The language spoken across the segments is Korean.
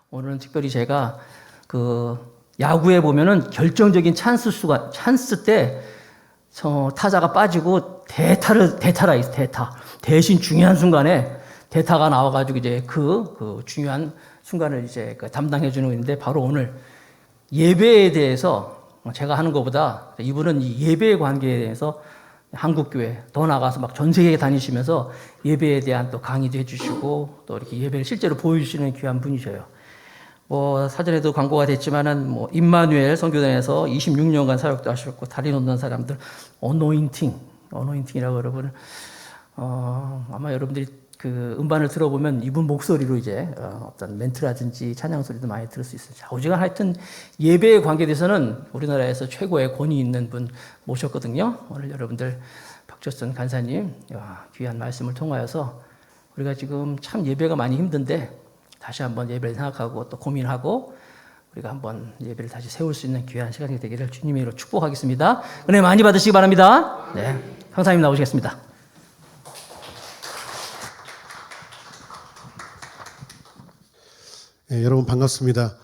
오늘은 특별히 제가 야구에 보면은 결정적인 찬스 때 타자가 빠지고 대타가 있어, 대타. 대신 중요한 순간에 대타가 나와가지고 이제 그 중요한 순간을 이제 담당해 주는 건데, 바로 오늘 예배에 대해서 제가 하는 것보다 이분은 이 예배의 관계에 대해서 한국교회 더 나가서 막 전 세계에 다니시면서 예배에 대한 또 강의도 해주시고 또 이렇게 예배를 실제로 보여주시는 귀한 분이셔요. 사전에도 광고가 됐지만은 임마누엘 선교단에서 26년간 사역도 하셨고, 다리 놓는 사람들 어노인팅이라고 여러분 아마 여러분들이 그 음반을 들어보면 이분 목소리로 이제 어떤 멘트라든지 찬양 소리도 많이 들을 수 있어요. 오지간 하여튼 예배에 관계돼서는 우리나라에서 최고의 권위 있는 분 모셨거든요. 오늘 여러분들 박철선 간사님 귀한 말씀을 통하여서 우리가 지금 참 예배가 많이 힘든데 다시 한번 예배를 생각하고 또 고민하고 우리가 한번 예배를 다시 세울 수 있는 귀한 시간이 되기를 주님의 이름으로 축복하겠습니다. 은혜 많이 받으시기 바랍니다. 네, 강사님 나오시겠습니다. 네, 여러분 반갑습니다.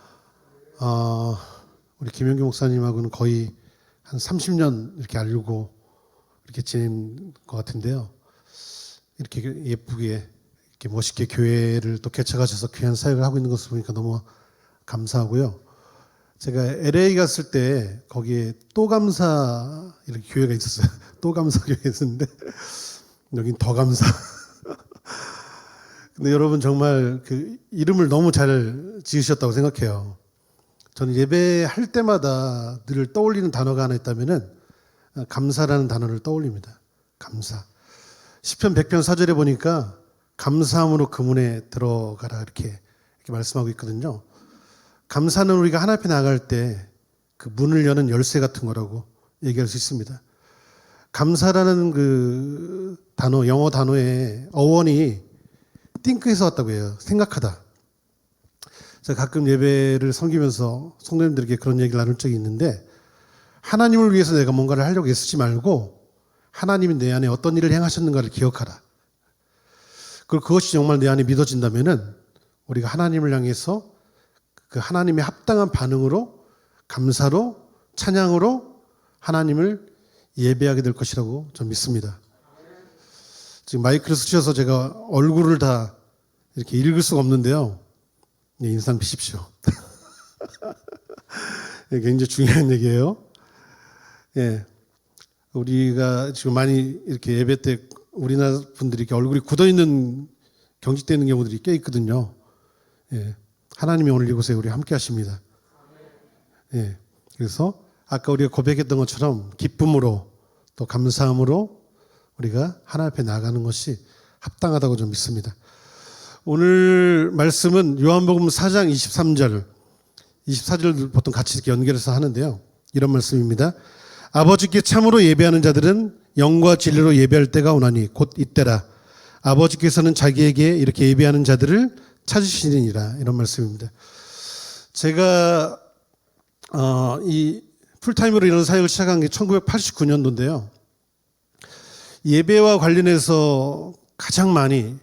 우리 김영규 목사님하고는 거의 한 30년 이렇게 알고 이렇게 지낸 것 같은데요. 이렇게 예쁘게 이렇게 멋있게 교회를 또 개척하셔서 귀한 사역을 하고 있는 것을 보니까 너무 감사하고요. 제가 LA 갔을 때 거기에 또 감사 이렇게 교회가 있었어요. 또 감사 교회가 있었는데 여긴 더 감사. 근데 여러분 정말 그 이름을 너무 잘 지으셨다고 생각해요. 저는 예배할 때마다 늘 떠올리는 단어가 하나 있다면은 감사라는 단어를 떠올립니다. 감사. 시편 100편 4절에 보니까 감사함으로 그 문에 들어가라 이렇게 말씀하고 있거든요. 감사는 우리가 하나님 앞에 나갈 때 그 문을 여는 열쇠 같은 거라고 얘기할 수 있습니다. 감사라는 그 단어, 영어 단어의 어원이 think에서 왔다고 해요. 생각하다. 제가 가끔 예배를 섬기면서 성도님들에게 그런 얘기를 나눌 적이 있는데, 하나님을 위해서 내가 뭔가를 하려고 애쓰지 말고 하나님이 내 안에 어떤 일을 행하셨는가를 기억하라. 그리고 그것이 정말 내 안에 믿어진다면은 우리가 하나님을 향해서 그 하나님의 합당한 반응으로, 감사로, 찬양으로 하나님을 예배하게 될 것이라고 저는 믿습니다. 지금 마이크를 쓰셔서 제가 얼굴을 다 이렇게 읽을 수가 없는데요. 네, 인상 피십시오. 굉장히 중요한 얘기예요. 예. 우리가 지금 많이 이렇게 예배 때 우리나라 분들이 이렇게 얼굴이 굳어있는 경직되는 경우들이 꽤 있거든요. 예. 하나님이 오늘 이곳에 우리 함께 하십니다. 예. 그래서 아까 우리가 고백했던 것처럼 기쁨으로 또 감사함으로 우리가 하나님 앞에 나가는 것이 합당하다고 좀 믿습니다. 오늘 말씀은 요한복음 4장 23절, 24절 보통 같이 이렇게 연결해서 하는데요. 이런 말씀입니다. 아버지께 참으로 예배하는 자들은 영과 진리로 예배할 때가 오나니 곧 이때라. 아버지께서는 자기에게 이렇게 예배하는 자들을 찾으시느니라. 이런 말씀입니다. 제가 이 풀타임으로 이런 사역을 시작한 게 1989년도인데요. 예배와 관련해서 가장 많이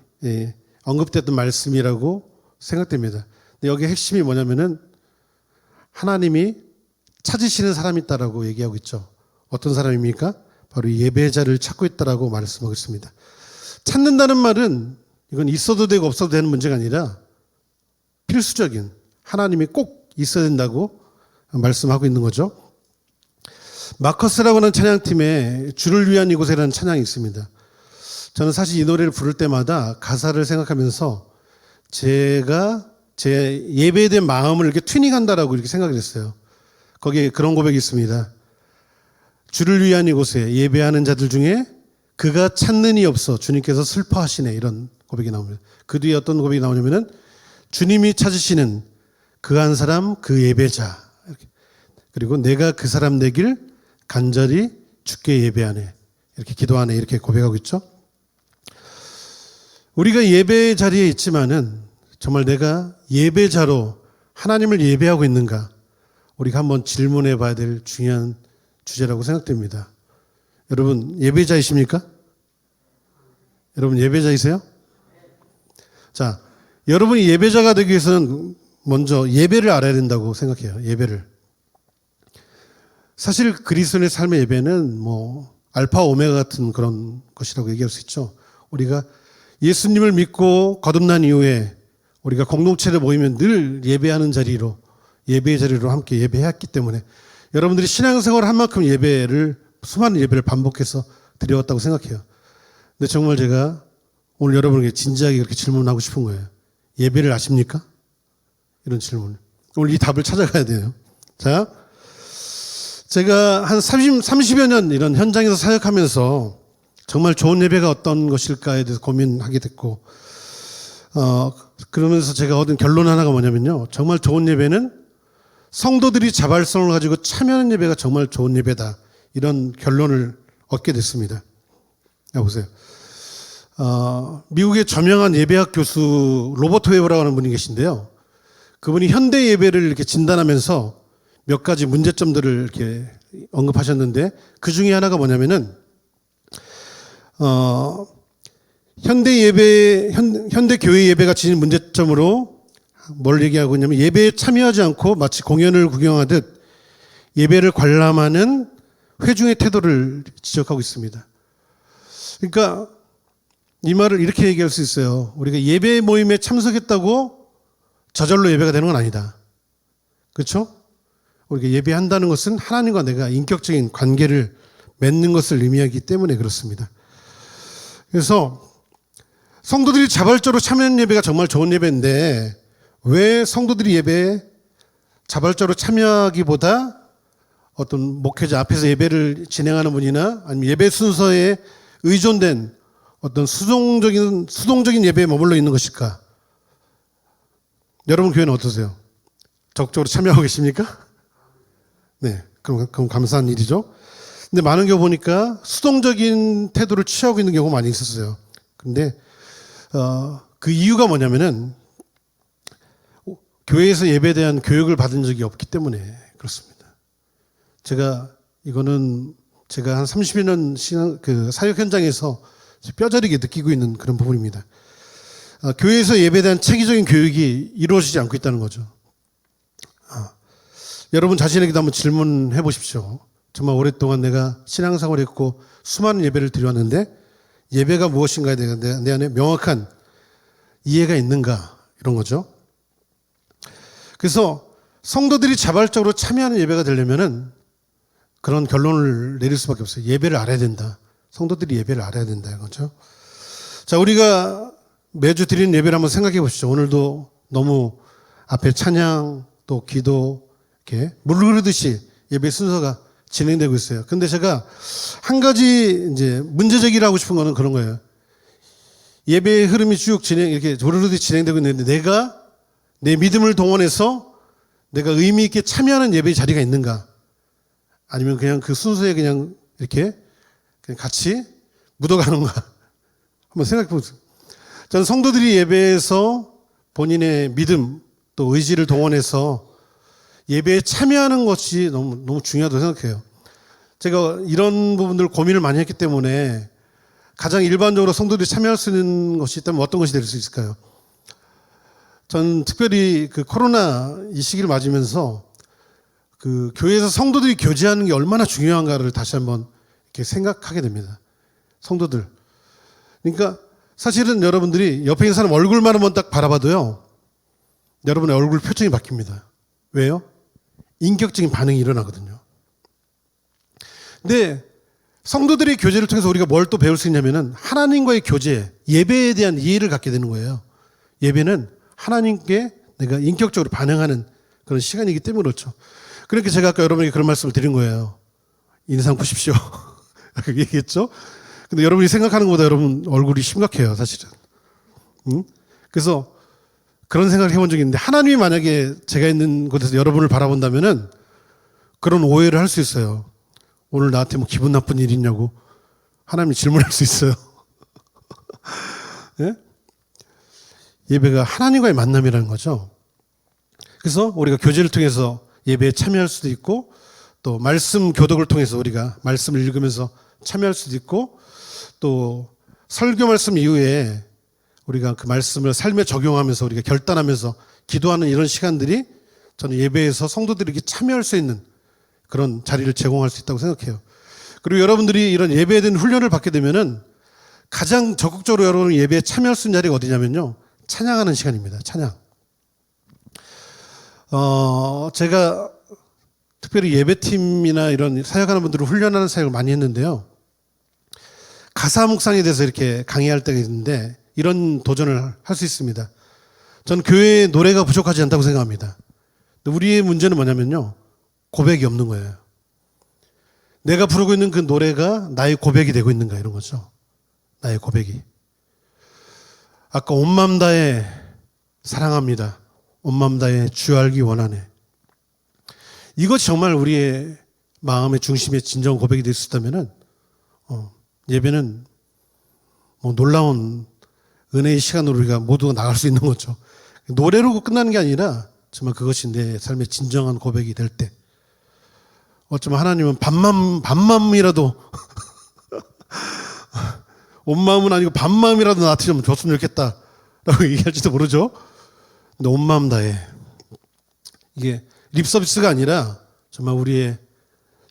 언급됐던 말씀이라고 생각됩니다. 근데 여기 핵심이 뭐냐면은 하나님이 찾으시는 사람이 있다라고 얘기하고 있죠. 어떤 사람입니까? 바로 예배자를 찾고 있다라고 말씀하고 있습니다. 찾는다는 말은 이건 있어도 되고 없어도 되는 문제가 아니라 필수적인, 하나님이 꼭 있어야 된다고 말씀하고 있는 거죠. 마커스라고 하는 찬양팀에 주를 위한 이곳에라는 찬양이 있습니다. 저는 사실 이 노래를 부를 때마다 가사를 생각하면서 제가 제 예배에 대한 마음을 이렇게 튜닝한다라고 이렇게 생각을 했어요. 거기에 그런 고백이 있습니다. 주를 위한 이곳에 예배하는 자들 중에 그가 찾는 이 없어 주님께서 슬퍼하시네, 이런 고백이 나옵니다. 그 뒤에 어떤 고백이 나오냐면은 주님이 찾으시는 그 한 사람, 그 예배자, 그리고 내가 그 사람 되길 간절히 주께 예배하네, 이렇게 기도하네, 이렇게 고백하고 있죠. 우리가 예배 자리에 있지만은 정말 내가 예배자로 하나님을 예배하고 있는가, 우리가 한번 질문해 봐야 될 중요한 주제라고 생각됩니다. 여러분 예배자이십니까? 여러분 예배자이세요? 자, 여러분이 예배자가 되기 위해서는 먼저 예배를 알아야 된다고 생각해요. 예배를. 사실 그리스도인의 삶의 예배는 뭐 알파 오메가 같은 그런 것이라고 얘기할 수 있죠. 우리가 예수님을 믿고 거듭난 이후에 우리가 공동체를 모이면 늘 예배하는 자리로, 예배의 자리로 함께 예배했기 때문에 여러분들이 신앙생활을 한 만큼 수많은 예배를 반복해서 드려왔다고 생각해요. 근데 정말 제가 오늘 여러분에게 진지하게 그렇게 질문하고 싶은 거예요. 예배를 아십니까? 이런 질문. 오늘 이 답을 찾아가야 돼요. 자, 제가 한 30여 년 이런 현장에서 사역하면서 정말 좋은 예배가 어떤 것일까에 대해서 고민하게 됐고, 그러면서 제가 얻은 결론 하나가 뭐냐면요. 정말 좋은 예배는 성도들이 자발성을 가지고 참여하는 예배가 정말 좋은 예배다. 이런 결론을 얻게 됐습니다. 보세요. 미국의 저명한 예배학 교수 로버트 웨버라고 하는 분이 계신데요. 그분이 현대 예배를 이렇게 진단하면서 몇 가지 문제점들을 이렇게 언급하셨는데 그 중에 하나가 뭐냐면은 현대 교회 예배가 지닌 문제점으로 뭘 얘기하고 있냐면 예배에 참여하지 않고 마치 공연을 구경하듯 예배를 관람하는 회중의 태도를 지적하고 있습니다. 그러니까 이 말을 이렇게 얘기할 수 있어요. 우리가 예배 모임에 참석했다고 저절로 예배가 되는 건 아니다. 그렇죠? 우리가 예배한다는 것은 하나님과 내가 인격적인 관계를 맺는 것을 의미하기 때문에 그렇습니다. 그래서 성도들이 자발적으로 참여하는 예배가 정말 좋은 예배인데 왜 성도들이 예배에 자발적으로 참여하기보다 어떤 목회자 앞에서 예배를 진행하는 분이나 아니면 예배 순서에 의존된 어떤 수동적인 예배에 머물러 있는 것일까? 여러분 교회는 어떠세요? 적극적으로 참여하고 계십니까? 네, 그럼 감사한 일이죠. 근데 많은 경우 보니까 수동적인 태도를 취하고 있는 경우가 많이 있었어요. 근데 그 이유가 뭐냐면은 교회에서 예배에 대한 교육을 받은 적이 없기 때문에 그렇습니다. 이거는 제가 한 30여 년 사역 현장에서 뼈저리게 느끼고 있는 그런 부분입니다. 교회에서 예배에 대한 체계적인 교육이 이루어지지 않고 있다는 거죠. 여러분 자신에게도 한번 질문해 보십시오. 정말 오랫동안 내가 신앙생활을 했고 수많은 예배를 드려왔는데 예배가 무엇인가에 대한 내 안에 명확한 이해가 있는가 이런 거죠. 그래서 성도들이 자발적으로 참여하는 예배가 되려면은 그런 결론을 내릴 수밖에 없어요. 예배를 알아야 된다. 성도들이 예배를 알아야 된다 이거죠. 자, 우리가 매주 드리는 예배를 한번 생각해 보시죠. 오늘도 너무 앞에 찬양 또 기도 이렇게 물 흐르듯이 예배 순서가 진행되고 있어요. 근데 제가 한 가지 이제 문제제기를 하고 싶은 거는 그런 거예요. 예배의 흐름이 쭉 이렇게 흐르듯이 진행되고 있는데 내가 내 믿음을 동원해서 내가 의미 있게 참여하는 예배의 자리가 있는가? 아니면 그냥 그 순서에 그냥 이렇게 그냥 같이 묻어가는가? 한번 생각해 보세요. 저는 성도들이 예배에서 본인의 믿음 또 의지를 동원해서 예배에 참여하는 것이 너무 중요하다고 생각해요. 제가 이런 부분들 고민을 많이 했기 때문에 가장 일반적으로 성도들이 참여할 수 있는 것이 있다면 어떤 것이 될 수 있을까요? 전 특별히 그 코로나 이 시기를 맞으면서 그 교회에서 성도들이 교제하는 게 얼마나 중요한가를 다시 한번 이렇게 생각하게 됩니다. 성도들. 그러니까 사실은 여러분들이 옆에 있는 사람 얼굴만 한번 딱 바라봐도요. 여러분의 얼굴 표정이 바뀝니다. 왜요? 인격적인 반응이 일어나거든요. 근데 성도들의 교제를 통해서 우리가 뭘 또 배울 수 있냐면은 하나님과의 교제, 예배에 대한 이해를 갖게 되는 거예요. 예배는 하나님께 내가 인격적으로 반응하는 그런 시간이기 때문에 그렇죠. 그러니까 제가 아까 여러분에게 그런 말씀을 드린 거예요. 인상 보십시오. 얘기했죠? 근데 여러분이 생각하는 것보다 여러분 얼굴이 심각해요, 사실은. 그래서 그런 생각을 해본 적이 있는데 하나님이 만약에 제가 있는 곳에서 여러분을 바라본다면은 그런 오해를 할 수 있어요. 오늘 나한테 뭐 기분 나쁜 일 있냐고 하나님이 질문할 수 있어요. 네? 예배가 하나님과의 만남이라는 거죠. 그래서 우리가 교제를 통해서 예배에 참여할 수도 있고 또 말씀 교독을 통해서 우리가 말씀을 읽으면서 참여할 수도 있고 또 설교 말씀 이후에 우리가 그 말씀을 삶에 적용하면서 우리가 결단하면서 기도하는 이런 시간들이 저는 예배에서 성도들이 이렇게 참여할 수 있는 그런 자리를 제공할 수 있다고 생각해요. 그리고 여러분들이 이런 예배에 대한 훈련을 받게 되면은 가장 적극적으로 여러분 예배에 참여할 수 있는 자리가 어디냐면요. 찬양하는 시간입니다. 찬양. 제가 특별히 예배팀이나 이런 사역하는 분들을 훈련하는 사역을 많이 했는데요. 가사 묵상에 대해서 이렇게 강의할 때가 있는데 이런 도전을 할 수 있습니다. 저는 교회에 노래가 부족하지 않다고 생각합니다. 우리의 문제는 뭐냐면요. 고백이 없는 거예요. 내가 부르고 있는 그 노래가 나의 고백이 되고 있는가 이런 거죠. 나의 고백이. 아까 온 마음 다해 사랑합니다. 온 마음 다해 주 알기 원하네. 이것이 정말 우리의 마음의 중심의 진정 고백이 될 수 있다면은 예배는 뭐 놀라운 은혜의 시간으로 우리가 모두가 나갈 수 있는 거죠. 노래로 끝나는 게 아니라 정말 그것이 내 삶의 진정한 고백이 될 때 어쩌면 하나님은 반마음이라도 온 마음은 아니고 반마음이라도 나한테 좀 줬으면 좋겠다라고 얘기할지도 모르죠. 근데 온 마음 다해 이게 립 서비스가 아니라 정말 우리의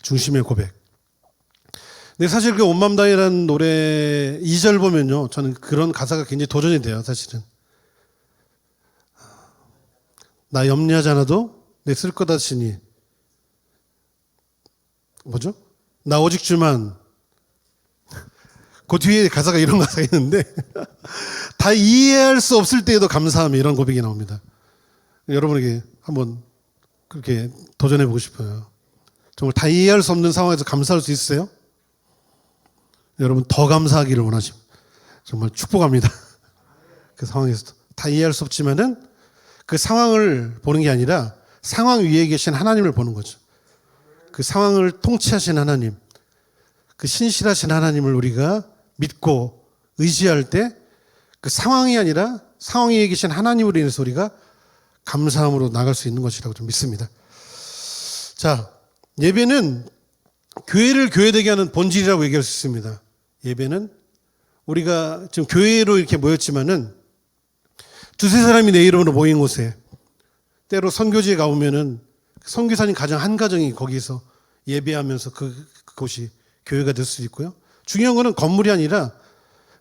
중심의 고백. 근데 사실 그 온 마음 다해라는 노래 2절 보면요, 저는 그런 가사가 굉장히 도전이 돼요. 사실은 나 염려하지 않아도 내 쓸 거다 치니 뭐죠? 나 오직 주만. 그 뒤에 가사가 이런 가사가 있는데 다 이해할 수 없을 때에도 감사함 이런 고백이 나옵니다. 여러분에게 한번 그렇게 도전해보고 싶어요. 정말 다 이해할 수 없는 상황에서 감사할 수 있으세요? 여러분 더 감사하기를 원하십니다. 정말 축복합니다. 그 상황에서도 다 이해할 수 없지만은 그 상황을 보는 게 아니라 상황 위에 계신 하나님을 보는 거죠. 그 상황을 통치하신 하나님, 그 신실하신 하나님을 우리가 믿고 의지할 때 그 상황이 아니라 상황 위에 계신 하나님으로 인해서 우리가 감사함으로 나갈 수 있는 것이라고 좀 믿습니다. 자, 예배는 교회를 교회되게 하는 본질이라고 얘기할 수 있습니다. 예배는 우리가 지금 교회로 이렇게 모였지만은 두세 사람이 내 이름으로 모인 곳에 때로 선교지에 가보면은 선교사님 가정 한 가정이 거기서 예배하면서 그곳이 교회가 될 수 있고요. 중요한 거는 건물이 아니라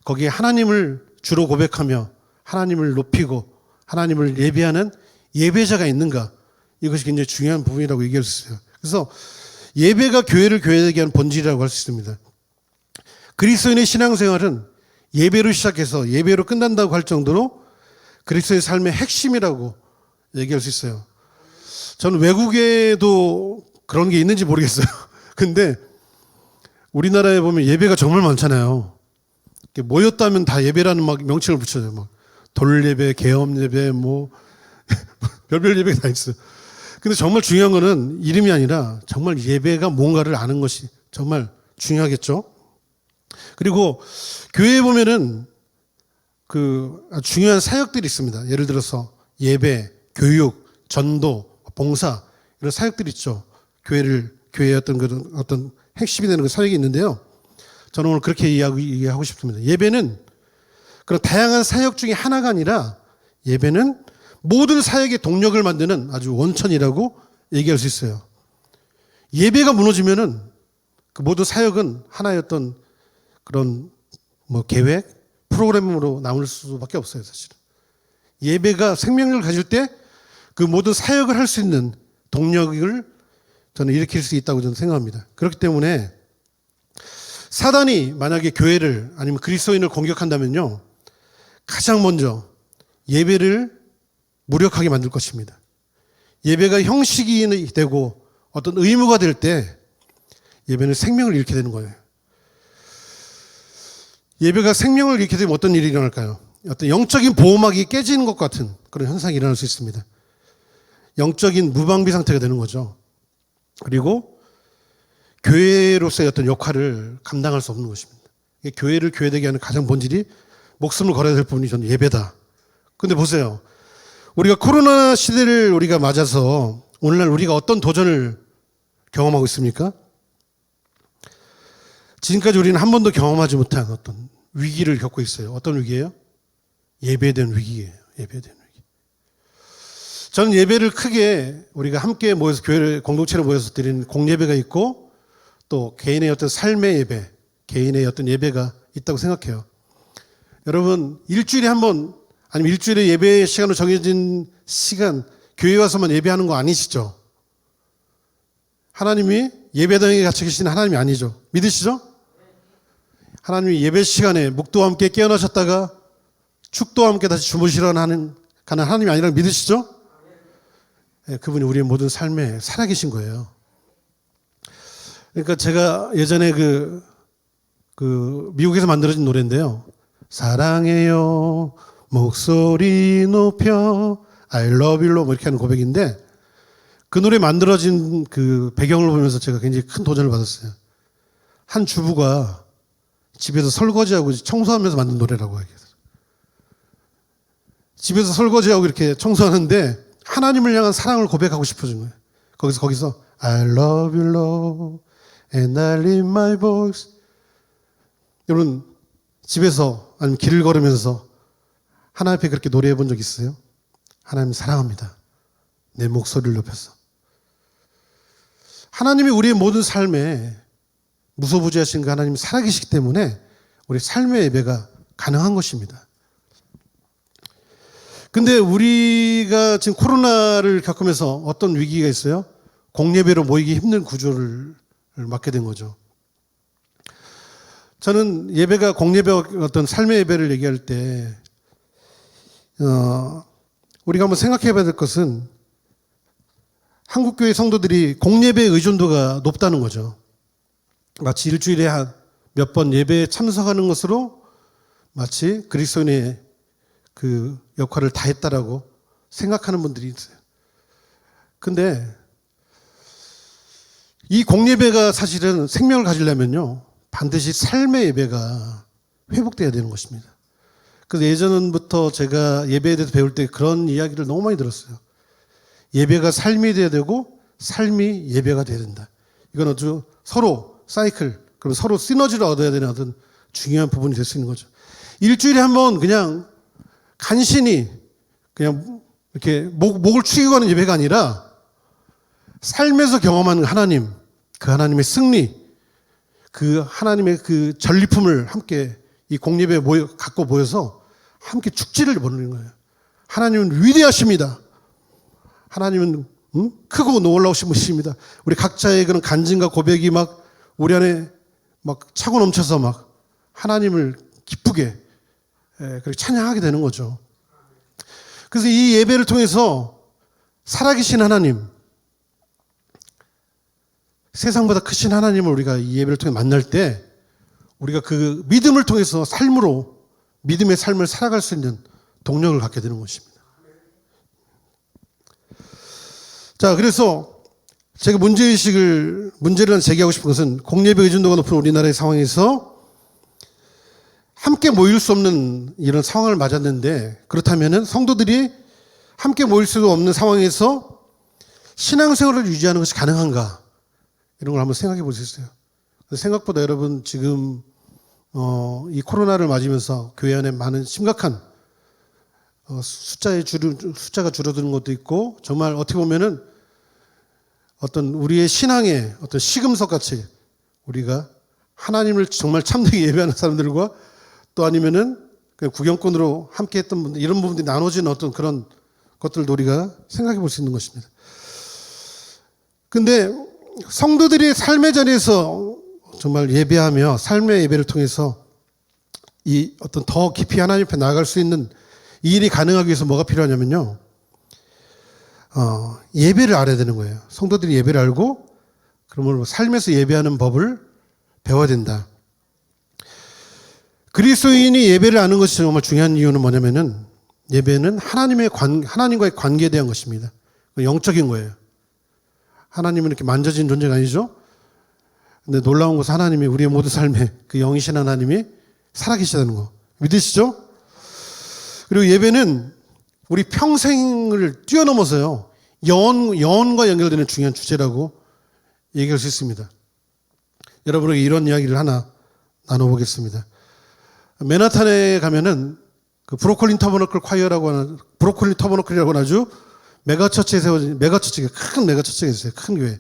거기에 하나님을 주로 고백하며 하나님을 높이고 하나님을 예배하는 예배자가 있는가, 이것이 굉장히 중요한 부분이라고 얘기할 수 있어요. 그래서 예배가 교회를 교회되게 하는 본질이라고 할 수 있습니다. 그리스도인의 신앙생활은 예배로 시작해서 예배로 끝난다고 할 정도로 그리스도의 삶의 핵심이라고 얘기할 수 있어요. 저는 외국에도 그런 게 있는지 모르겠어요. 근데 우리나라에 보면 예배가 정말 많잖아요. 모였다면 다 예배라는 막 명칭을 붙여요. 막 돌예배, 개업예배, 뭐 별별 예배가 다 있어요. 근데 정말 중요한 거는 이름이 아니라 정말 예배가 뭔가를 아는 것이 정말 중요하겠죠. 그리고 교회에 보면은 그 중요한 사역들이 있습니다. 예를 들어서 예배, 교육, 전도, 봉사 이런 사역들이 있죠. 교회의 어떤 핵심이 되는 그 사역이 있는데요. 저는 오늘 그렇게 이해하고 싶습니다. 예배는 그런 다양한 사역 중에 하나가 아니라 예배는 모든 사역의 동력을 만드는 아주 원천이라고 얘기할 수 있어요. 예배가 무너지면은 그 모든 사역은 하나의 어떤 그런 뭐 계획, 프로그램으로 남을 수밖에 없어요, 사실은. 예배가 생명력을 가질 때 그 모든 사역을 할 수 있는 동력을 저는 일으킬 수 있다고 저는 생각합니다. 그렇기 때문에 사단이 만약에 교회를 아니면 그리스도인을 공격한다면요, 가장 먼저 예배를 무력하게 만들 것입니다. 예배가 형식이 되고 어떤 의무가 될 때 예배는 생명을 잃게 되는 거예요. 예배가 생명을 잃게 되면 어떤 일이 일어날까요? 어떤 영적인 보호막이 깨지는 것 같은 그런 현상이 일어날 수 있습니다. 영적인 무방비 상태가 되는 거죠. 그리고 교회로서의 어떤 역할을 감당할 수 없는 것입니다. 교회를 교회되게 하는 가장 본질이 목숨을 걸어야 될 부분이 저는 예배다. 근데 보세요. 우리가 코로나 시대를 우리가 맞아서 오늘날 우리가 어떤 도전을 경험하고 있습니까? 지금까지 우리는 한 번도 경험하지 못한 어떤 위기를 겪고 있어요. 어떤 위기예요? 예배에 대한 위기예요. 예배에 대한 위기. 저는 예배를 크게 우리가 함께 모여서 교회 공동체로 모여서 드리는 공예배가 있고 또 개인의 어떤 삶의 예배, 개인의 어떤 예배가 있다고 생각해요. 여러분 일주일에 한 번 아니면 일주일에 예배 시간으로 정해진 시간 교회 와서만 예배하는 거 아니시죠? 하나님이 예배당에 갇혀 계신 하나님이 아니죠. 믿으시죠? 하나님이 예배 시간에 묵도와 함께 깨어나셨다가 축도와 함께 다시 주무시러 가는 하나님이 아니라는 믿으시죠? 그분이 우리의 모든 삶에 살아계신 거예요. 그러니까 제가 예전에 미국에서 만들어진 노래인데요. 사랑해요 목소리 높여 I love you 뭐 이렇게 하는 고백인데 그 노래 만들어진 그 배경을 보면서 제가 굉장히 큰 도전을 받았어요. 한 주부가 집에서 설거지하고 청소하면서 만든 노래라고 하겠어요. 집에서 설거지하고 이렇게 청소하는데 하나님을 향한 사랑을 고백하고 싶어진 거예요. 거기서 I love you Lord and I lift my voice. 여러분 집에서 아니면 길을 걸으면서 하나님 앞에 그렇게 노래해 본 적 있어요? 하나님 사랑합니다. 내 목소리를 높여서. 하나님이 우리의 모든 삶에 무소부지하신 그 하나님이 살아계시기 때문에 우리 삶의 예배가 가능한 것입니다. 근데 우리가 지금 코로나를 겪으면서 어떤 위기가 있어요? 공예배로 모이기 힘든 구조를 맞게 된 거죠. 저는 예배가 공예배 어떤 삶의 예배를 얘기할 때 우리가 한번 생각해 봐야 될 것은 한국교회 성도들이 공예배의 의존도가 높다는 거죠. 마치 일주일에 한 몇 번 예배에 참석하는 것으로 마치 그리스도인의 그 역할을 다했다라고 생각하는 분들이 있어요. 근데 이 공예배가 사실은 생명을 가지려면요 반드시 삶의 예배가 회복돼야 되는 것입니다. 그래서 예전부터 제가 예배에 대해서 배울 때 그런 이야기를 너무 많이 들었어요. 예배가 삶이 돼야 되고 삶이 예배가 돼야 된다. 이건 아주 서로 사이클, 그럼 서로 시너지를 얻어야 되는 어떤 중요한 부분이 될 수 있는 거죠. 일주일에 한 번 그냥 간신히 그냥 이렇게 목을 축이고 하는 예배가 아니라 삶에서 경험하는 하나님, 그 하나님의 승리, 그 하나님의 그 전리품을 함께 이 공예배에 갖고 모여서 함께 축제를 벌이는 거예요. 하나님은 위대하십니다. 하나님은 크고 놀라우신 분이십니다. 우리 각자의 그런 간증과 고백이 막 우리 안에 막 차고 넘쳐서 막 하나님을 기쁘게 그렇게 찬양하게 되는 거죠. 그래서 이 예배를 통해서 살아계신 하나님, 세상보다 크신 하나님을 우리가 이 예배를 통해 만날 때 우리가 그 믿음을 통해서 삶으로 믿음의 삶을 살아갈 수 있는 동력을 갖게 되는 것입니다. 자, 그래서 제가 문제를 제기하고 싶은 것은 공예배 의존도가 높은 우리나라의 상황에서 함께 모일 수 없는 이런 상황을 맞았는데 그렇다면 성도들이 함께 모일 수 없는 상황에서 신앙생활을 유지하는 것이 가능한가? 이런 걸 한번 생각해 볼 수 있어요. 생각보다 여러분 지금 이 코로나를 맞으면서 교회 안에 많은 심각한 숫자가 줄어드는 것도 있고 정말 어떻게 보면은 어떤 우리의 신앙의 어떤 시금석 같이 우리가 하나님을 정말 참되게 예배하는 사람들과 또 아니면은 그냥 구경꾼으로 함께 했던 분들 이런 부분들이 나눠지는 어떤 그런 것들도 우리가 생각해 볼 수 있는 것입니다. 근데 성도들이 삶의 자리에서 정말 예배하며 삶의 예배를 통해서 이 어떤 더 깊이 하나님 앞에 나아갈 수 있는 이 일이 가능하기 위해서 뭐가 필요하냐면요. 예배를 알아야 되는 거예요. 성도들이 예배를 알고 그러면 삶에서 예배하는 법을 배워야 된다. 그리스도인이 예배를 아는 것이 정말 중요한 이유는 뭐냐면은 예배는 하나님과의 관계에 대한 것입니다. 영적인 거예요. 하나님은 이렇게 만져진 존재가 아니죠. 근데 놀라운 것은 하나님이 우리의 모든 삶에 그 영이신 하나님이 살아계시다는 거. 믿으시죠? 그리고 예배는 우리 평생을 뛰어넘어서요. 영혼과 연결되는 중요한 주제라고 얘기할 수 있습니다. 여러분에게 이런 이야기를 하나 나눠보겠습니다. 맨하탄에 가면은 그 브로콜린 터버너클이라고 하는 아주 메가처치가 큰 메가처치가 있어요. 큰 교회.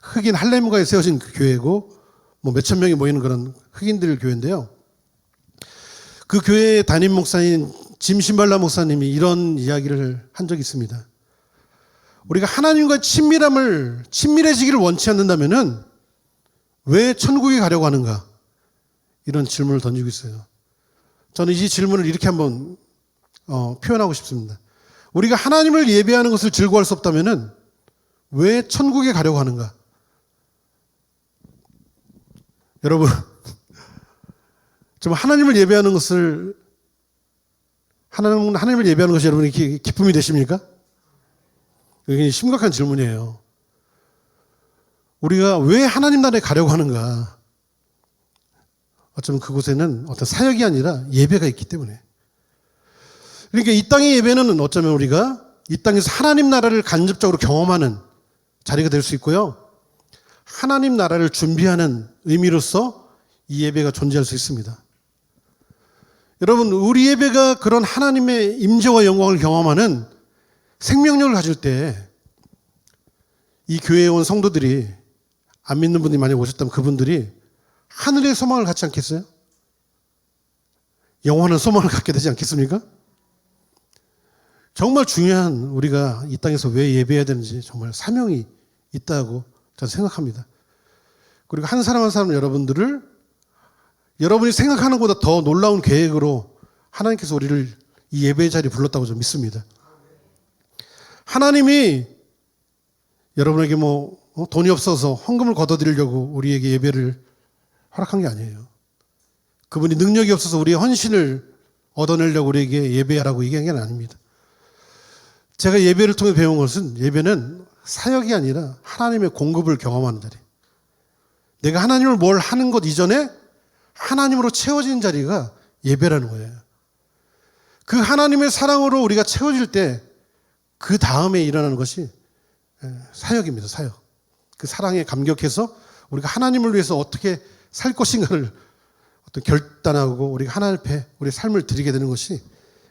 흑인 할렘가에 세워진 그 교회고 뭐 몇천 명이 모이는 그런 흑인들 교회인데요. 그 교회의 담임 목사인 짐 신발라 목사님이 이런 이야기를 한 적이 있습니다. 우리가 하나님과 친밀해지기를 원치 않는다면은 왜 천국에 가려고 하는가? 이런 질문을 던지고 있어요. 저는 이 질문을 이렇게 한번 표현하고 싶습니다. 우리가 하나님을 예배하는 것을 즐거워할 수 없다면은 왜 천국에 가려고 하는가? 여러분, 좀 하나님을 예배하는 것이 여러분의 기쁨이 되십니까? 이게 심각한 질문이에요. 우리가 왜 하나님 나라에 가려고 하는가? 어쩌면 그곳에는 어떤 사역이 아니라 예배가 있기 때문에. 그러니까 이 땅의 예배는 어쩌면 우리가 이 땅에서 하나님 나라를 간접적으로 경험하는 자리가 될 수 있고요. 하나님 나라를 준비하는 의미로서 이 예배가 존재할 수 있습니다. 여러분, 우리 예배가 그런 하나님의 임재와 영광을 경험하는 생명력을 가질 때 이 교회에 온 성도들이 안 믿는 분들이 많이 오셨다면 그분들이 하늘의 소망을 갖지 않겠어요? 영원한 소망을 갖게 되지 않겠습니까? 정말 중요한 우리가 이 땅에서 왜 예배해야 되는지 정말 사명이 있다고 저는 생각합니다. 그리고 한 사람 한 사람 여러분들을 여러분이 생각하는 것보다 더 놀라운 계획으로 하나님께서 우리를 이 예배의 자리에 불렀다고 저는 믿습니다. 하나님이 여러분에게 돈이 없어서 헌금을 걷어드리려고 우리에게 예배를 허락한 게 아니에요. 그분이 능력이 없어서 우리의 헌신을 얻어내려고 우리에게 예배하라고 얘기한 게 아닙니다. 제가 예배를 통해 배운 것은 예배는 사역이 아니라 하나님의 공급을 경험하는 자리. 내가 하나님을 뭘 하는 것 이전에 하나님으로 채워진 자리가 예배라는 거예요. 그 하나님의 사랑으로 우리가 채워질 때 그 다음에 일어나는 것이 사역입니다. 사역. 그 사랑에 감격해서 우리가 하나님을 위해서 어떻게 살 것인가를 어떤 결단하고 우리가 하나님 앞에 우리의 삶을 드리게 되는 것이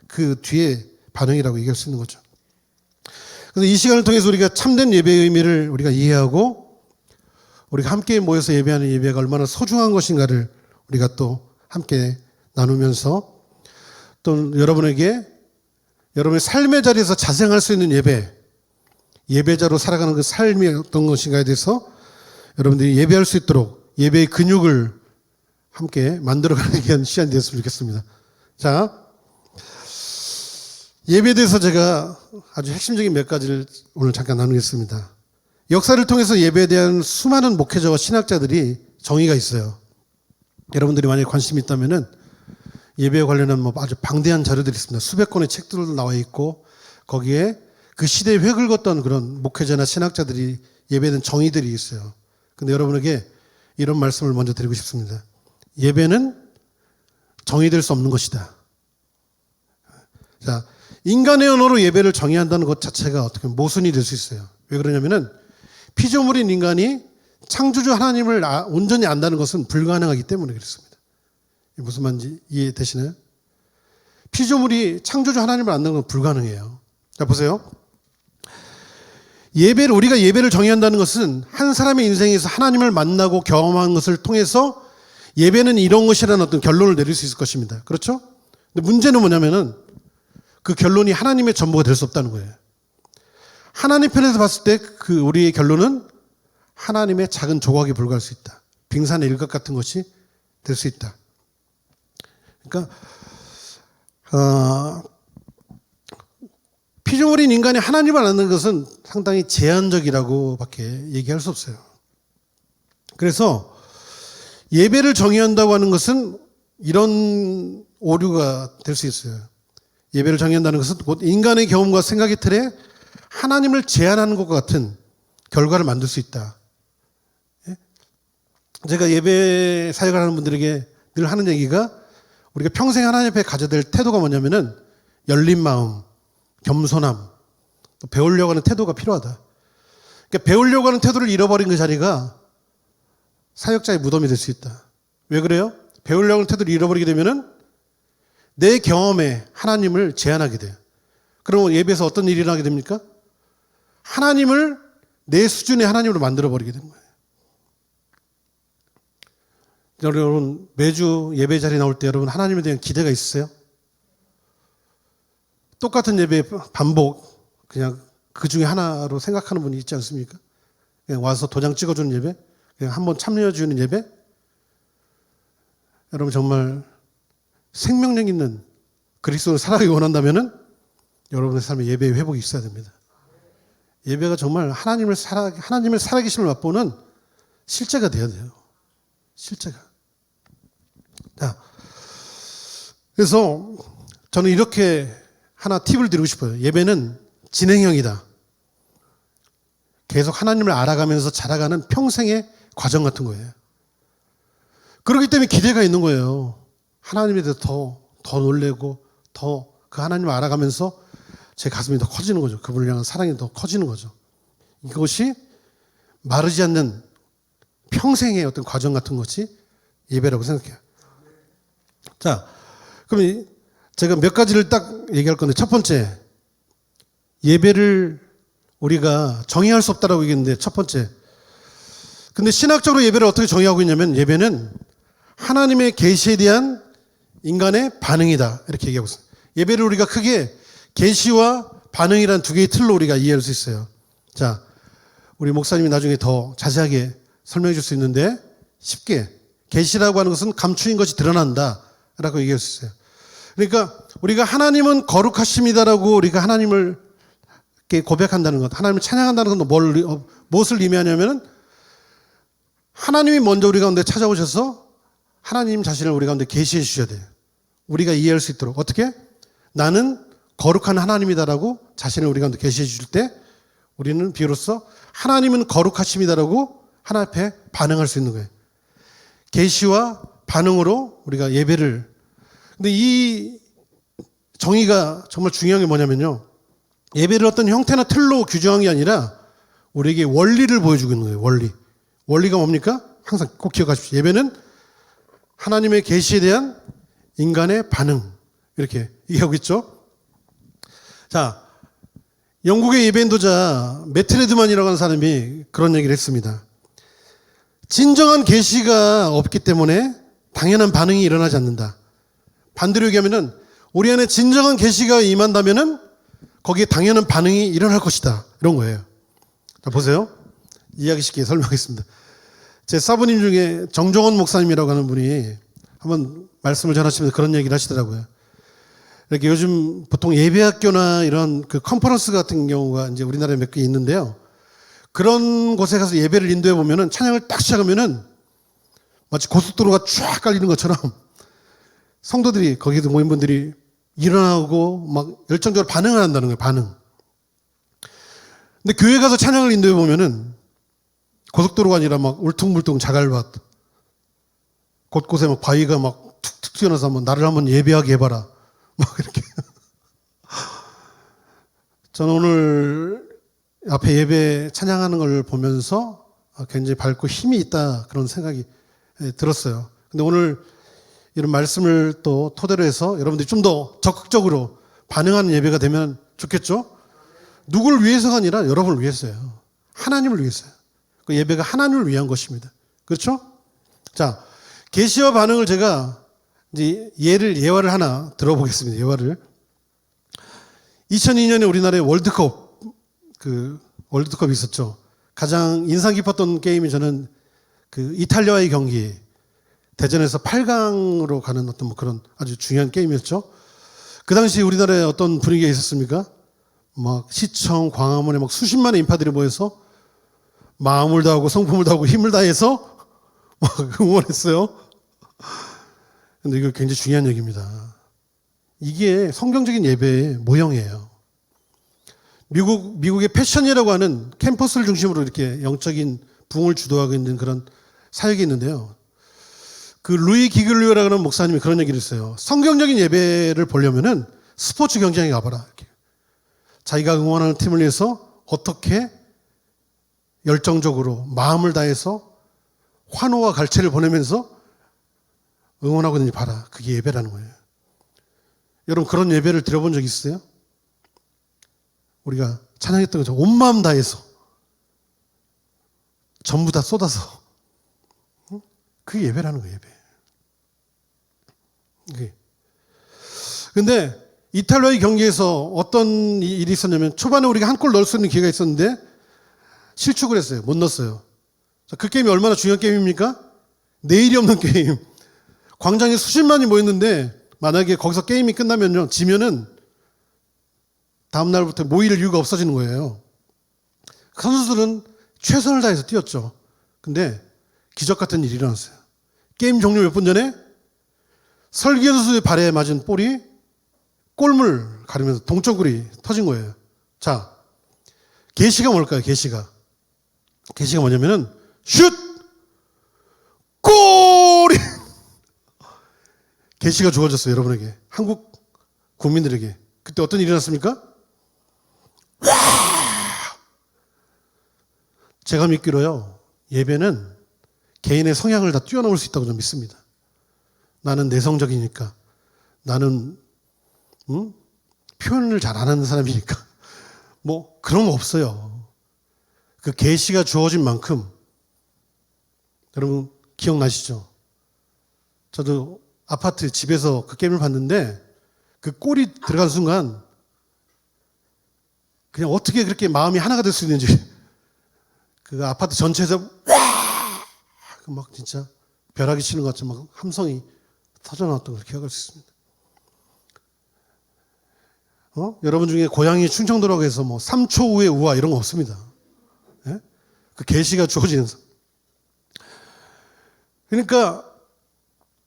그 뒤에 반응이라고 얘기할 수 있는 거죠. 그래서 이 시간을 통해서 우리가 참된 예배의 의미를 우리가 이해하고 우리가 함께 모여서 예배하는 예배가 얼마나 소중한 것인가를 우리가 또 함께 나누면서 또 여러분의 삶의 자리에서 자생할 수 있는 예배자로 살아가는 그 삶이 어떤 것인가에 대해서 여러분들이 예배할 수 있도록 예배의 근육을 함께 만들어가는 위한 시간이 되었으면 좋겠습니다. 자, 예배에 대해서 제가 아주 핵심적인 몇 가지를 오늘 잠깐 나누겠습니다. 역사를 통해서 예배에 대한 수많은 목회자와 신학자들이 정의가 있어요. 여러분들이 만약에 관심이 있다면은 예배에 관련한 아주 방대한 자료들이 있습니다. 수백 권의 책들도 나와 있고 거기에 그 시대에 획을 걷던 그런 목회자나 신학자들이 예배에 대한 정의들이 있어요. 근데 여러분에게 이런 말씀을 먼저 드리고 싶습니다. 예배는 정의될 수 없는 것이다. 자, 인간의 언어로 예배를 정의한다는 것 자체가 어떻게 보면 모순이 될 수 있어요. 왜 그러냐면은 피조물인 인간이 창조주 하나님을 온전히 안다는 것은 불가능하기 때문에 그렇습니다. 무슨 말인지 이해되시나요? 피조물이 창조주 하나님을 안다는 건 불가능해요. 자, 보세요. 우리가 예배를 정의한다는 것은 한 사람의 인생에서 하나님을 만나고 경험한 것을 통해서 예배는 이런 것이라는 어떤 결론을 내릴 수 있을 것입니다. 그렇죠? 근데 문제는 뭐냐면은 그 결론이 하나님의 전부가 될 수 없다는 거예요. 하나님 편에서 봤을 때 그 우리의 결론은 하나님의 작은 조각에 불과할 수 있다. 빙산의 일각 같은 것이 될 수 있다. 그러니까 피조물인 인간이 하나님을 아는 것은 상당히 제한적이라고밖에 얘기할 수 없어요. 그래서 예배를 정의한다고 하는 것은 이런 오류가 될 수 있어요. 예배를 정의한다는 것은 곧 인간의 경험과 생각의 틀에 하나님을 제한하는 것과 같은 결과를 만들 수 있다. 제가 예배 사역을 하는 분들에게 늘 하는 얘기가 우리가 평생 하나님 앞에 가져야 될 태도가 뭐냐면은 열린 마음, 겸손함, 또 배우려고 하는 태도가 필요하다. 그러니까 배우려고 하는 태도를 잃어버린 그 자리가 사역자의 무덤이 될 수 있다. 왜 그래요? 배우려고 하는 태도를 잃어버리게 되면은 내 경험에 하나님을 제한하게 돼요. 그러면 예배에서 어떤 일이 일어나게 됩니까? 하나님을 내 수준의 하나님으로 만들어버리게 되는 거예요. 여러분, 매주 예배 자리에 나올 때 여러분 하나님에 대한 기대가 있으세요? 똑같은 예배 반복, 그냥 그 중에 하나로 생각하는 분이 있지 않습니까? 그냥 와서 도장 찍어주는 예배? 그냥 한번 참여해주는 예배? 여러분 정말 생명력 있는 그리스도를 살아가기 원한다면은 여러분의 삶에 예배의 회복이 있어야 됩니다. 예배가 정말 하나님을 살아계심을 맛보는 실제가 돼야 돼요. 실제가. 자, 그래서 저는 이렇게 하나 팁을 드리고 싶어요. 예배는 진행형이다. 계속 하나님을 알아가면서 자라가는 평생의 과정 같은 거예요. 그렇기 때문에 기대가 있는 거예요. 하나님에 대해서 더 놀래고 더 그 하나님을 알아가면서 제 가슴이 더 커지는 거죠. 그분을 향한 사랑이 더 커지는 거죠. 이것이 마르지 않는 평생의 어떤 과정 같은 것이 예배라고 생각해요. 자, 그럼 제가 몇 가지를 딱 얘기할 건데, 첫 번째, 예배를 우리가 정의할 수 없다라고 얘기했는데, 첫 번째. 근데 신학적으로 예배를 어떻게 정의하고 있냐면, 예배는 하나님의 계시에 대한 인간의 반응이다. 이렇게 얘기하고 있어요. 예배를 우리가 크게 계시와 반응이라는 두 개의 틀로 우리가 이해할 수 있어요. 자, 우리 목사님이 나중에 더 자세하게 설명해 줄 수 있는데, 쉽게 계시라고 하는 것은 감추인 것이 드러난다라고 얘기할 수 있어요. 그러니까 우리가 하나님은 거룩하십니다라고 우리가 하나님을 고백한다는 것, 하나님을 찬양한다는 건 무엇을 의미하냐면은 하나님이 먼저 우리 가운데 찾아오셔서 하나님 자신을 우리 가운데 계시해 주셔야 돼요. 우리가 이해할 수 있도록. 어떻게? 나는 거룩한 하나님이다라고 자신을 우리 가운데 계시해 주실 때 우리는 비로소 하나님은 거룩하십니다라고 하나님 앞에 반응할 수 있는 거예요. 계시와 반응으로 우리가 예배를. 근데 이 정의가 정말 중요한 게 뭐냐면요. 예배를 어떤 형태나 틀로 규정한 게 아니라 우리에게 원리를 보여주고 있는 거예요. 원리. 원리가 뭡니까? 항상 꼭 기억하십시오. 예배는 하나님의 계시에 대한 인간의 반응. 이렇게 얘기하고 있죠. 자, 영국의 예배 인도자 매트 레드만이라고 하는 사람이 그런 얘기를 했습니다. 진정한 계시가 없기 때문에 당연한 반응이 일어나지 않는다. 반대로 얘기하면은 우리 안에 진정한 계시가 임한다면은 거기에 당연한 반응이 일어날 것이다. 이런 거예요. 자, 보세요. 이야기 쉽게 설명하겠습니다. 제 사부님 중에 정종원 목사님이라고 하는 분이 한번 말씀을 전하시면서 그런 얘기를 하시더라고요. 이렇게 요즘 보통 예배학교나 이런 그 컨퍼런스 같은 경우가 이제 우리나라에 몇 개 있는데요. 그런 곳에 가서 예배를 인도해 보면은 찬양을 딱 시작하면은 마치 고속도로가 쫙 깔리는 것처럼 성도들이 거기도 모임분들이 일어나고 막 열정적으로 반응을 한다는 거예요. 반응. 근데 교회 가서 찬양을 인도해 보면은 고속도로가 아니라 막 울퉁불퉁 자갈밭 곳곳에 막 바위가 막 툭툭 튀어나와서 뭐 나를 한번 예배하게 해봐라. 막 이렇게. 저는 오늘 앞에 예배 찬양하는 걸 보면서 굉장히 밝고 힘이 있다 그런 생각이 들었어요. 근데 오늘 이런 말씀을 또 토대로 해서 여러분들이 좀 더 적극적으로 반응하는 예배가 되면 좋겠죠? 누구를 위해서가 아니라 여러분을 위해서요. 하나님을 위해서요. 그 예배가 하나님을 위한 것입니다. 그렇죠? 자, 계시와 반응을 제가 이제 예화를 하나 들어보겠습니다. 예화를. 2002년에 우리나라에 월드컵이 있었죠. 가장 인상 깊었던 게임이 저는 그 이탈리아와의 경기, 대전에서 8강으로 가는 어떤 뭐 그런 아주 중요한 게임이었죠. 그 당시 우리나라에 어떤 분위기가 있었습니까? 막 시청, 광화문에 막 수십만의 인파들이 모여서 마음을 다하고 성품을 다하고 힘을 다해서 막 응원했어요. 근데 이거 굉장히 중요한 얘기입니다. 이게 성경적인 예배의 모형이에요. 미국의 패션이라고 하는 캠퍼스를 중심으로 이렇게 영적인 부흥을 주도하고 있는 그런 사역이 있는데요. 그 루이 기글리오라고 하는 목사님이 그런 얘기를 했어요. 성경적인 예배를 보려면은 스포츠 경기장에 가봐라. 이렇게. 자기가 응원하는 팀을 위해서 어떻게 열정적으로 마음을 다해서 환호와 갈채를 보내면서 응원하고 있는지 봐라. 그게 예배라는 거예요. 여러분 그런 예배를 드려본 적 있으세요? 우리가 찬양했던 거죠. 온 마음 다해서. 전부 다 쏟아서. 그게 예배라는 거예요, 예배. 그게. 근데 이탈리아의 경기에서 어떤 일이 있었냐면 초반에 우리가 한 골 넣을 수 있는 기회가 있었는데 실축을 했어요. 못 넣었어요. 그 게임이 얼마나 중요한 게임입니까? 내일이 없는 게임. 광장에 수십만이 모였는데 만약에 거기서 게임이 끝나면요, 지면은 다음날부터 모일 이유가 없어지는 거예요. 선수들은 최선을 다해서 뛰었죠. 근데 기적 같은 일이 일어났어요. 게임 종료 몇 분 전에 설기현 선수의 발에 맞은 볼이 골문을 가리면서 동쪽골이 터진 거예요. 자, 계시가 뭘까요? 계시가 뭐냐면은 슛! 골이! 계시가 주어졌어요, 여러분에게. 한국 국민들에게. 그때 어떤 일이 일어났습니까? 제가 믿기로요, 예배는 개인의 성향을 다 뛰어넘을 수 있다고 저는 믿습니다. 나는 내성적이니까, 나는 표현을 잘 안 하는 사람이니까 뭐 그런 거 없어요. 그 계시가 주어진 만큼, 여러분 기억나시죠? 저도 아파트 집에서 그 게임을 봤는데 그 골이 들어간 순간 그냥 어떻게 그렇게 마음이 하나가 될 수 있는지, 그 아파트 전체에서 막 진짜 벼락이 치는 것 같이 막 함성이 터져나왔던 걸 기억할 수 있습니다. 여러분 중에 고향이 충청도라고 해서 뭐 3초 후에 우와 이런 거 없습니다. 예? 그 계시가 주어지는. 그러니까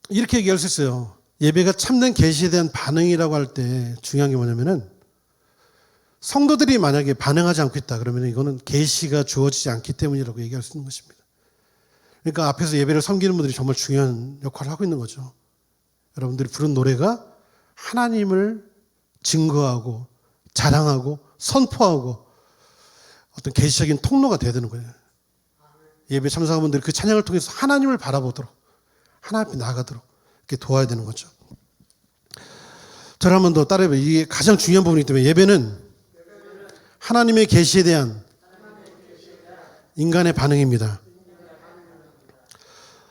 이렇게 얘기할 수 있어요. 예배가 참된 계시에 대한 반응이라고 할 때 중요한 게 뭐냐면은, 성도들이 만약에 반응하지 않고 있다 그러면 이거는 계시가 주어지지 않기 때문이라고 얘기할 수 있는 것입니다. 그러니까 앞에서 예배를 섬기는 분들이 정말 중요한 역할을 하고 있는 거죠. 여러분들이 부른 노래가 하나님을 증거하고 자랑하고 선포하고 어떤 계시적인 통로가 되어야 되는 거예요. 예배 참석자분들이 그 찬양을 통해서 하나님을 바라보도록, 하나님 앞에 나가도록 이렇게 도와야 되는 거죠. 저를 한 번 더 따라해봐요. 이게 가장 중요한 부분이기 때문에 예배는 하나님의 계시에 대한 인간의 반응입니다.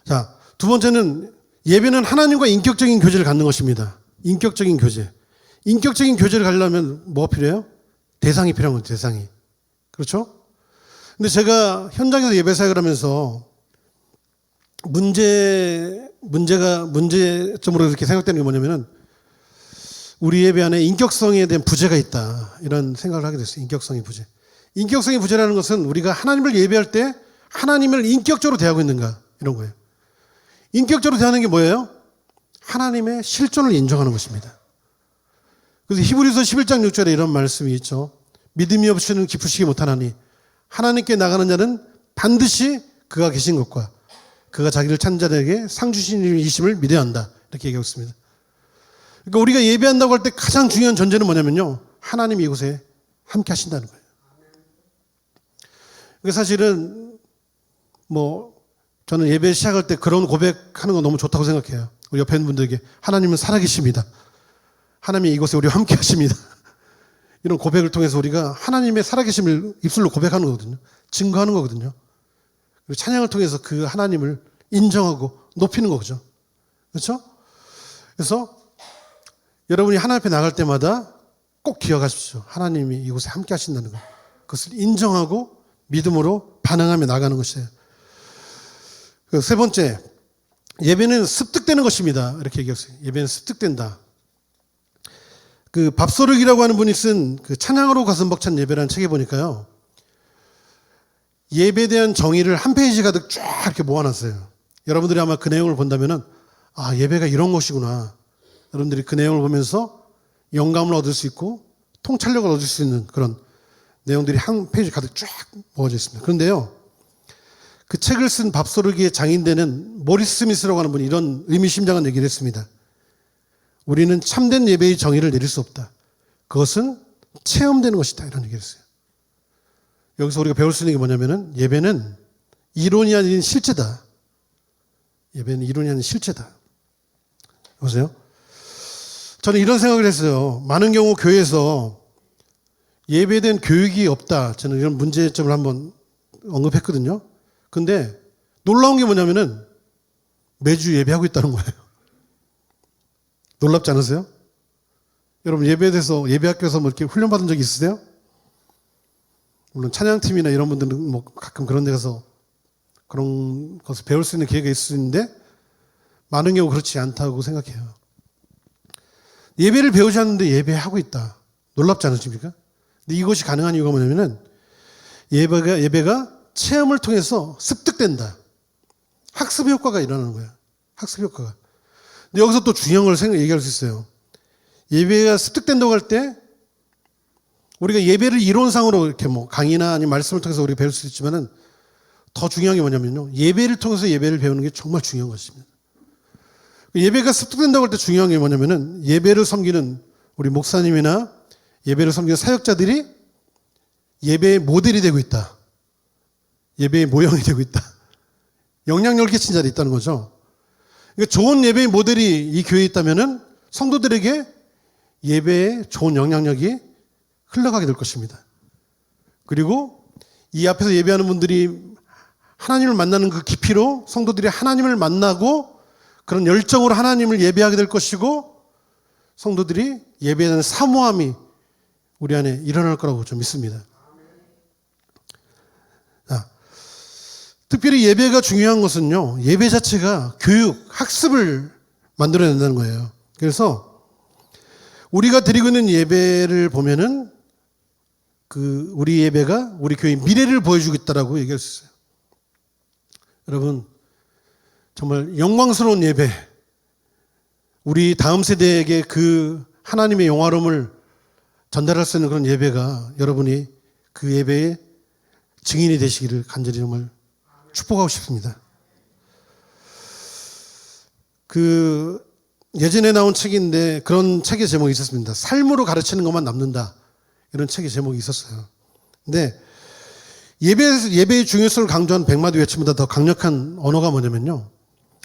자, 두 번째는 예배는 하나님과 인격적인 교제를 갖는 것입니다. 인격적인 교제. 인격적인 교제를 가려면 뭐가 필요해요? 대상이 필요한 거죠, 대상이. 그렇죠? 근데 제가 현장에서 예배 사역을 하면서 문제점으로 이렇게 생각되는 게 뭐냐면은, 우리 예배 안에 인격성에 대한 부재가 있다, 이런 생각을 하게 됐어요. 인격성의 부재. 인격성의 부재라는 것은 우리가 하나님을 예배할 때 하나님을 인격적으로 대하고 있는가, 이런 거예요. 인격적으로 대하는 게 뭐예요? 하나님의 실존을 인정하는 것입니다. 그래서 히브리서 11장 6절에 이런 말씀이 있죠. 믿음이 없이는 기쁘시기 못하나니 하나님께 나가는 자는 반드시 그가 계신 것과 그가 자기를 찾는 자들에게 상 주신 이심을 믿어야 한다, 이렇게 얘기하고 있습니다. 그러니까 우리가 예배한다고 할 때 가장 중요한 전제는 뭐냐면요, 하나님이 이곳에 함께 하신다는 거예요. 그러니까 사실은 저는 예배 시작할 때 그런 고백하는 거 너무 좋다고 생각해요. 우리 옆에 있는 분들에게 하나님은 살아계십니다. 하나님이 이곳에 우리와 함께 하십니다. 이런 고백을 통해서 우리가 하나님의 살아계심을 입술로 고백하는 거거든요. 증거하는 거거든요. 그리고 찬양을 통해서 그 하나님을 인정하고 높이는 거죠. 그렇죠? 그래서 여러분이 하나님 앞에 나갈 때마다 꼭 기억하십시오. 하나님이 이곳에 함께 하신다는 것. 그것을 인정하고 믿음으로 반응하며 나가는 것이에요. 세 번째, 예배는 습득되는 것입니다. 이렇게 얘기했어요. 예배는 습득된다. 그 밥소르기라고 하는 분이 쓴 그 찬양으로 가슴 벅찬 예배라는 책에 보니까요, 예배에 대한 정의를 한 페이지 가득 쫙 이렇게 모아놨어요. 여러분들이 아마 그 내용을 본다면은, 아, 예배가 이런 것이구나. 여러분들이 그 내용을 보면서 영감을 얻을 수 있고 통찰력을 얻을 수 있는 그런 내용들이 한 페이지 가득 쫙 모아져 있습니다. 그런데요, 그 책을 쓴 밥소르기의 장인되는 모리스 스미스라고 하는 분이 이런 의미심장한 얘기를 했습니다. 우리는 참된 예배의 정의를 내릴 수 없다. 그것은 체험되는 것이다, 이런 얘기를 했어요. 여기서 우리가 배울 수 있는 게 뭐냐면은, 예배는 이론이 아닌 실제다. 예배는 이론이 아닌 실제다. 보세요. 저는 이런 생각을 했어요. 많은 경우 교회에서 예배에 대한 교육이 없다. 저는 이런 문제점을 한번 언급했거든요. 근데 놀라운 게 뭐냐면은 매주 예배하고 있다는 거예요. 놀랍지 않으세요? 여러분 예배에 대해서 예배학교에서 뭐 이렇게 훈련받은 적 있으세요? 물론 찬양팀이나 이런 분들은 뭐 가끔 그런 데 가서 그런 것을 배울 수 있는 기회가 있을 수 있는데 많은 경우 그렇지 않다고 생각해요. 예배를 배우지 않는데 예배하고 있다. 놀랍지 않으십니까? 근데 이것이 가능한 이유가 뭐냐면은 예배가 체험을 통해서 습득된다. 학습 효과가 일어나는 거예요. 학습 효과가. 근데 여기서 또 중요한 걸 얘기할 수 있어요. 예배가 습득된다고 할 때 우리가 예배를 이론상으로 이렇게 뭐 강의나 아니면 말씀을 통해서 우리가 배울 수 있지만은 더 중요한 게 뭐냐면요. 예배를 통해서 예배를 배우는 게 정말 중요한 것입니다. 예배가 습득된다고 할 때 중요한 게 뭐냐면은 예배를 섬기는 우리 목사님이나 예배를 섬기는 사역자들이 예배의 모델이 되고 있다. 예배의 모형이 되고 있다. 영향력을 끼친 자리에 있다는 거죠. 그러니까 좋은 예배의 모델이 이 교회에 있다면은 성도들에게 예배에 좋은 영향력이 흘러가게 될 것입니다. 그리고 이 앞에서 예배하는 분들이 하나님을 만나는 그 깊이로 성도들이 하나님을 만나고 그런 열정으로 하나님을 예배하게 될 것이고 성도들이 예배에 대한 사모함이 우리 안에 일어날 거라고 좀 믿습니다. 특별히 예배가 중요한 것은요. 예배 자체가 교육, 학습을 만들어낸다는 거예요. 그래서 우리가 드리고 있는 예배를 보면은 우리 예배가 우리 교회의 미래를 보여주고 있다라고 얘기할 수 있어요. 여러분 정말 영광스러운 예배, 우리 다음 세대에게 그 하나님의 영화로움을 전달할 수 있는 그런 예배가 여러분이 그 예배의 증인이 되시기를 간절히 정말 축복하고 싶습니다. 예전에 나온 책인데 그런 책의 제목이 있었습니다. 삶으로 가르치는 것만 남는다. 이런 책의 제목이 있었어요. 근데 예배의 중요성을 강조한 100마디 외침보다 더 강력한 언어가 뭐냐면요.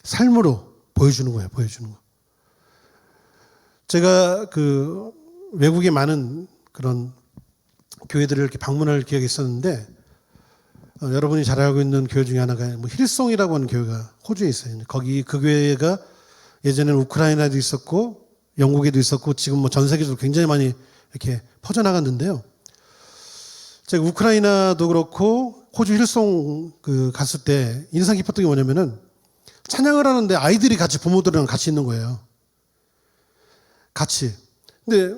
삶으로 보여주는 거예요. 보여주는 거. 제가 외국의 많은 그런 교회들을 이렇게 방문할 기회가 있었는데 여러분이 잘 알고 있는 교회 중에 하나가 뭐 힐송이라고 하는 교회가 호주에 있어요. 거기 그 교회가 예전에는 우크라이나에도 있었고 영국에도 있었고 지금 뭐 전 세계적으로 굉장히 많이 이렇게 퍼져나갔는데요. 제가 우크라이나도 그렇고 호주 힐송 갔을 때 인상 깊었던 게 뭐냐면은 찬양을 하는데 아이들이 같이 부모들이랑 같이 있는 거예요. 같이. 근데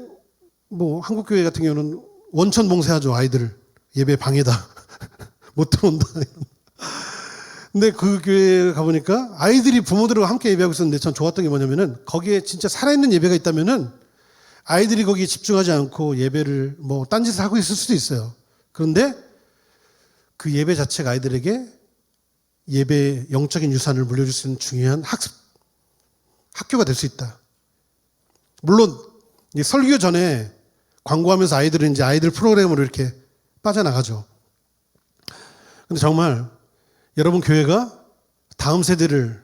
뭐 한국 교회 같은 경우는 원천 봉쇄하죠. 아이들을 예배 방해다. 못 들어온다. 근데 그 교회에 가보니까 아이들이 부모들과 함께 예배하고 있었는데 전 좋았던 게 뭐냐면은 거기에 진짜 살아있는 예배가 있다면은 아이들이 거기에 집중하지 않고 예배를 뭐 딴짓을 하고 있을 수도 있어요. 그런데 그 예배 자체가 아이들에게 예배의 영적인 유산을 물려줄 수 있는 중요한 학교가 될 수 있다. 물론 설교 전에 광고하면서 아이들은 이제 아이들 프로그램으로 이렇게 빠져나가죠. 근데 정말 여러분 교회가 다음 세대를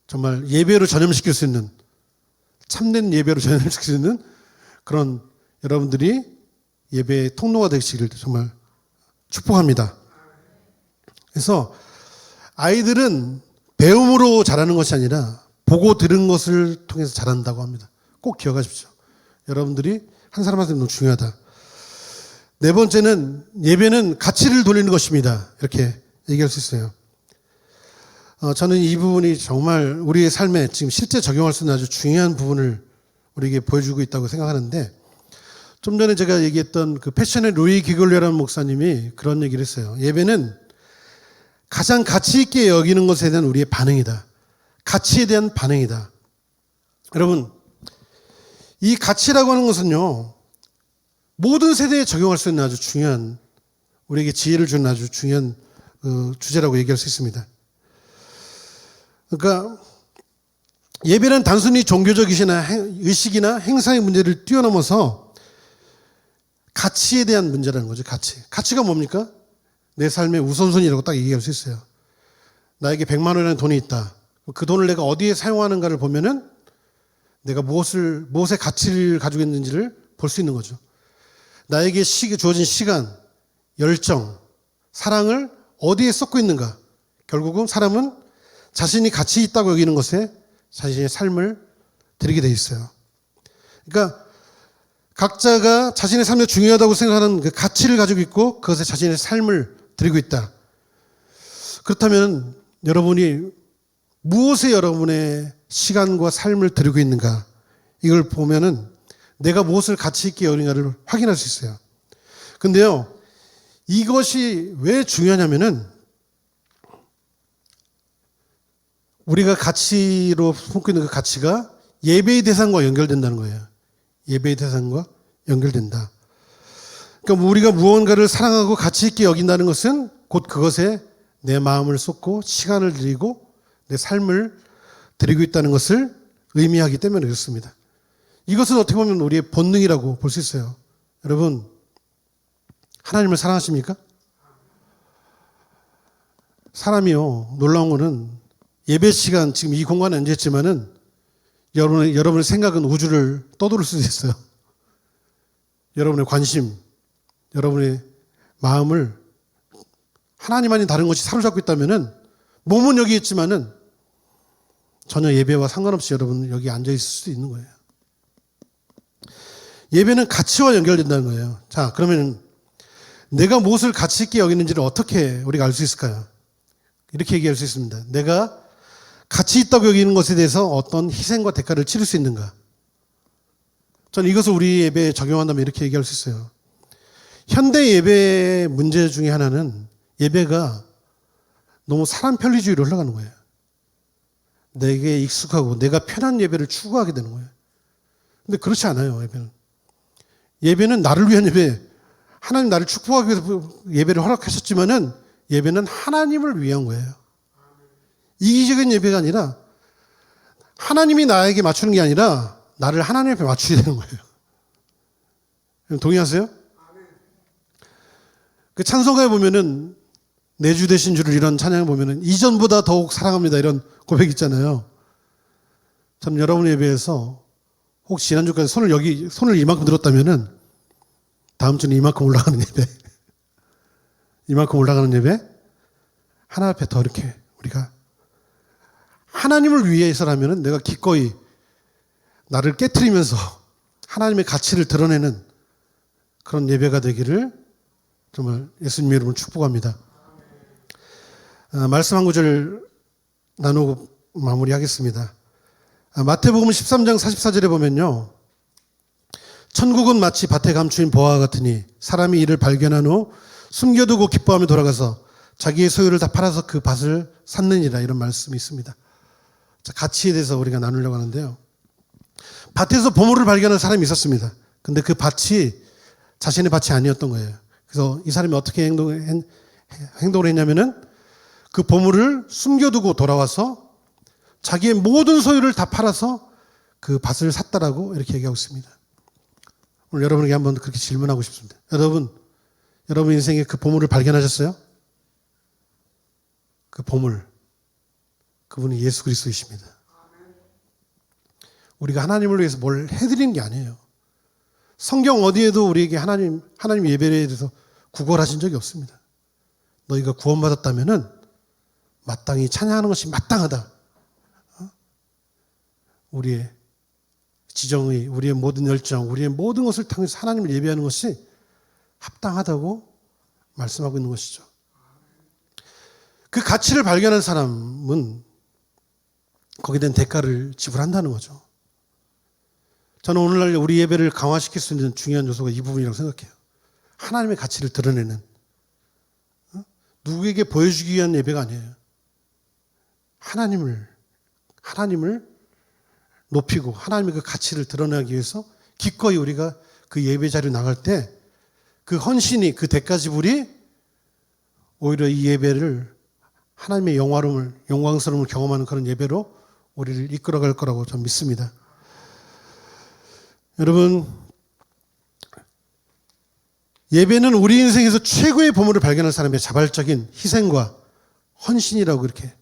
정말 예배로 전염시킬 수 있는 참된 예배로 전염시킬 수 있는 그런 여러분들이 예배의 통로가 되시기를 정말 축복합니다. 그래서 아이들은 배움으로 자라는 것이 아니라 보고 들은 것을 통해서 자란다고 합니다. 꼭 기억하십시오. 여러분들이 한 사람 한 사람 너무 중요하다. 네 번째는 예배는 가치를 돌리는 것입니다. 이렇게 얘기할 수 있어요. 저는 이 부분이 정말 우리의 삶에 지금 실제 적용할 수 있는 아주 중요한 부분을 우리에게 보여주고 있다고 생각하는데 좀 전에 제가 얘기했던 그 패션의 루이 기글레라는 목사님이 그런 얘기를 했어요. 예배는 가장 가치 있게 여기는 것에 대한 우리의 반응이다. 가치에 대한 반응이다. 여러분, 이 가치라고 하는 것은요, 모든 세대에 적용할 수 있는 아주 중요한, 우리에게 지혜를 주는 아주 중요한 주제라고 얘기할 수 있습니다. 그러니까 예배는 단순히 종교적 의식이나 행사의 문제를 뛰어넘어서 가치에 대한 문제라는 거죠. 가치가 뭡니까? 내 삶의 우선순위라고 딱 얘기할 수 있어요. 나에게 100만 원이라는 돈이 있다. 그 돈을 내가 어디에 사용하는가를 보면은 내가 무엇의 가치를 가지고 있는지를 볼 수 있는 거죠. 나에게 주어진 시간, 열정, 사랑을 어디에 쏟고 있는가? 결국은 사람은 자신이 가치 있다고 여기는 것에 자신의 삶을 드리게 돼 있어요. 그러니까 각자가 자신의 삶에 중요하다고 생각하는 그 가치를 가지고 있고 그것에 자신의 삶을 드리고 있다. 그렇다면 여러분이 무엇에 여러분의 시간과 삶을 드리고 있는가? 이걸 보면은 내가 무엇을 가치 있게 여기는가를 확인할 수 있어요. 근데요, 이것이 왜 중요하냐면은 우리가 가치로 품고 있는 그 가치가 예배의 대상과 연결된다는 거예요. 예배의 대상과 연결된다. 그러니까 우리가 무언가를 사랑하고 가치 있게 여긴다는 것은 곧 그것에 내 마음을 쏟고 시간을 드리고 내 삶을 드리고 있다는 것을 의미하기 때문에 그렇습니다. 이것은 어떻게 보면 우리의 본능이라고 볼 수 있어요. 여러분, 하나님을 사랑하십니까? 사람이요, 놀라운 거는 예배 시간, 지금 이 공간에 앉아있지만은 여러분의 생각은 우주를 떠도를 수도 있어요. 여러분의 관심, 여러분의 마음을 하나님 아닌 다른 것이 사로잡고 있다면은 몸은 여기 있지만은 전혀 예배와 상관없이 여러분 여기 앉아있을 수도 있는 거예요. 예배는 가치와 연결된다는 거예요. 자, 그러면 내가 무엇을 가치 있게 여기는지를 어떻게 우리가 알 수 있을까요? 이렇게 얘기할 수 있습니다. 내가 가치 있다고 여기는 것에 대해서 어떤 희생과 대가를 치를 수 있는가? 저는 이것을 우리 예배에 적용한다면 이렇게 얘기할 수 있어요. 현대 예배의 문제 중에 하나는 예배가 너무 사람 편리주의로 흘러가는 거예요. 내게 익숙하고 내가 편한 예배를 추구하게 되는 거예요. 근데 그렇지 않아요, 예배는. 예배는 나를 위한 예배, 하나님 나를 축복하기 위해서 예배를 허락하셨지만은 예배는 하나님을 위한 거예요. 이기적인 예배가 아니라 하나님이 나에게 맞추는 게 아니라 나를 하나님 앞에 맞추게 되는 거예요. 동의하세요? 그 찬송가에 보면은 내 주 되신 주를 이런 찬양을 보면은 이전보다 더욱 사랑합니다 이런 고백 있잖아요. 참 여러분 예배에서 혹시 지난주까지 손을 이만큼 들었다면은 다음 주는 이만큼 올라가는 예배, 이만큼 올라가는 예배, 하나 앞에 더 이렇게 우리가 하나님을 위해서라면은 내가 기꺼이 나를 깨트리면서 하나님의 가치를 드러내는 그런 예배가 되기를 정말 예수님 이름으로 축복합니다. 말씀 한 구절 나누고 마무리하겠습니다. 마태복음 13장 44절에 보면요. 천국은 마치 밭에 감추인 보화와 같으니 사람이 이를 발견한 후 숨겨두고 기뻐하며 돌아가서 자기의 소유를 다 팔아서 그 밭을 샀느니라 이런 말씀이 있습니다. 자, 가치에 대해서 우리가 나누려고 하는데요. 밭에서 보물을 발견한 사람이 있었습니다. 근데 그 밭이 자신의 밭이 아니었던 거예요. 그래서 이 사람이 어떻게 행동을 했냐면은 그 보물을 숨겨두고 돌아와서 자기의 모든 소유를 다 팔아서 그 밭을 샀다라고 이렇게 얘기하고 있습니다. 오늘 여러분에게 한번 그렇게 질문하고 싶습니다. 여러분 인생에 그 보물을 발견하셨어요? 그 보물, 그분이 예수 그리스도이십니다. 우리가 하나님을 위해서 뭘 해드리는 게 아니에요. 성경 어디에도 우리에게 하나님 예배에 대해서 구걸하신 적이 없습니다. 너희가 구원받았다면은 마땅히 찬양하는 것이 마땅하다. 우리의 지정의, 우리의 모든 열정, 우리의 모든 것을 통해서 하나님을 예배하는 것이 합당하다고 말씀하고 있는 것이죠. 그 가치를 발견한 사람은 거기에 대한 대가를 지불한다는 거죠. 저는 오늘날 우리 예배를 강화시킬 수 있는 중요한 요소가 이 부분이라고 생각해요. 하나님의 가치를 드러내는, 누구에게 보여주기 위한 예배가 아니에요. 하나님을 높이고 하나님의 그 가치를 드러내기 위해서 기꺼이 우리가 그 예배 자리에 나갈 때 그 헌신이, 그 대가 지불이 오히려 이 예배를 하나님의 영광스러움을 경험하는 그런 예배로 우리를 이끌어갈 거라고 저는 믿습니다. 여러분, 예배는 우리 인생에서 최고의 보물을 발견할 사람의 자발적인 희생과 헌신이라고 이렇게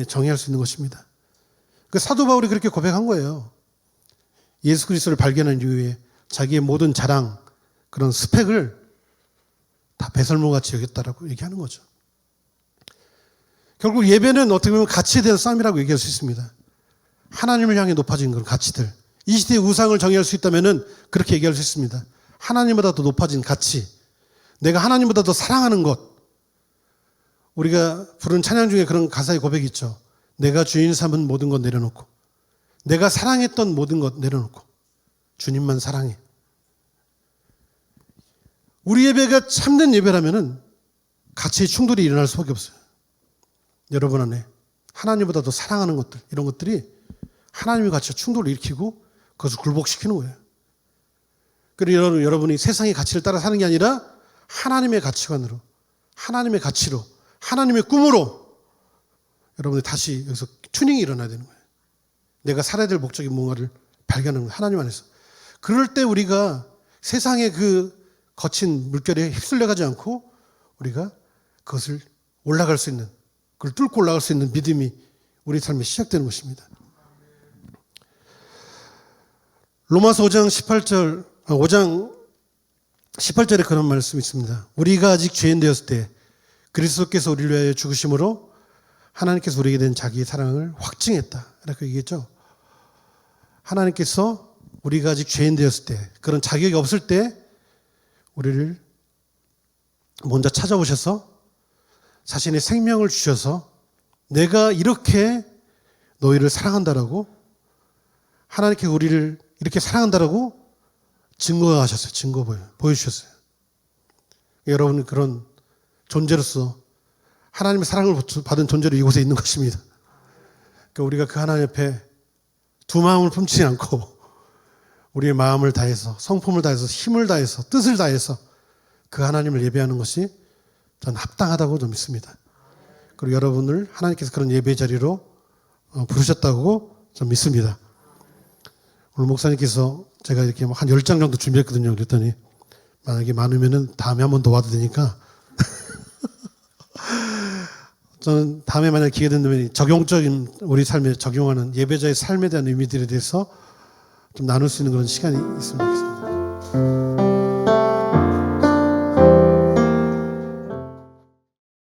정의할 수 있는 것입니다. 그 사도 바울이 그렇게 고백한 거예요. 예수 그리스도를 발견한 이후에 자기의 모든 자랑, 그런 스펙을 다 배설물같이 여겼다라고 얘기하는 거죠. 결국 예배는 어떻게 보면 가치에 대한 싸움이라고 얘기할 수 있습니다. 하나님을 향해 높아진 그런 가치들. 이 시대의 우상을 정의할 수 있다면 그렇게 얘기할 수 있습니다. 하나님보다 더 높아진 가치. 내가 하나님보다 더 사랑하는 것. 우리가 부른 찬양 중에 그런 가사의 고백이 있죠. 내가 주인 삼은 모든 것 내려놓고, 내가 사랑했던 모든 것 내려놓고 주님만 사랑해. 우리 예배가 참된 예배라면 가치의 충돌이 일어날 수밖에 없어요. 여러분 안에 하나님보다 더 사랑하는 것들, 이런 것들이 하나님의 가치와 충돌을 일으키고 그것을 굴복시키는 거예요. 그리고 여러분이 세상의 가치를 따라 사는 게 아니라 하나님의 가치관으로, 하나님의 가치로, 하나님의 꿈으로 여러분이 다시 여기서 튜닝이 일어나야 되는 거예요. 내가 살아야 될 목적이 뭔가를 발견하는 거예요. 하나님 안에서. 그럴 때 우리가 세상의 그 거친 물결에 휩쓸려 가지 않고 우리가 그것을 올라갈 수 있는, 그걸 뚫고 올라갈 수 있는 믿음이 우리 삶에 시작되는 것입니다. 로마서 5장 18절에 그런 말씀이 있습니다. 우리가 아직 죄인 되었을 때 그리스도께서 우리를 위하여 죽으심으로 하나님께서 우리에게 된 자기의 사랑을 확증했다. 이렇게 얘기했죠. 하나님께서 우리가 아직 죄인 되었을 때, 그런 자격이 없을 때 우리를 먼저 찾아오셔서 자신의 생명을 주셔서 내가 이렇게 너희를 사랑한다라고, 하나님께 우리를 이렇게 사랑한다라고 증거하셨어요. 보여주셨어요. 여러분은 그런 존재로서 하나님의 사랑을 받은 존재로 이곳에 있는 것입니다. 그러니까 우리가 그 하나님 앞에 두 마음을 품지 않고 우리의 마음을 다해서, 성품을 다해서, 힘을 다해서, 뜻을 다해서 그 하나님을 예배하는 것이 전 합당하다고 좀 믿습니다. 그리고 여러분을 하나님께서 그런 예배 자리로 부르셨다고 좀 믿습니다. 오늘 목사님께서 제가 이렇게 한 10장 정도 준비했거든요. 그랬더니 만약에 많으면은 다음에 한 번 더 와도 되니까 저는 다음에 만약에 기회 된다면 적용적인 우리 삶에 적용하는 예배자의 삶에 대한 의미들에 대해서 좀 나눌 수 있는 그런 시간이 있으면 좋겠습니다.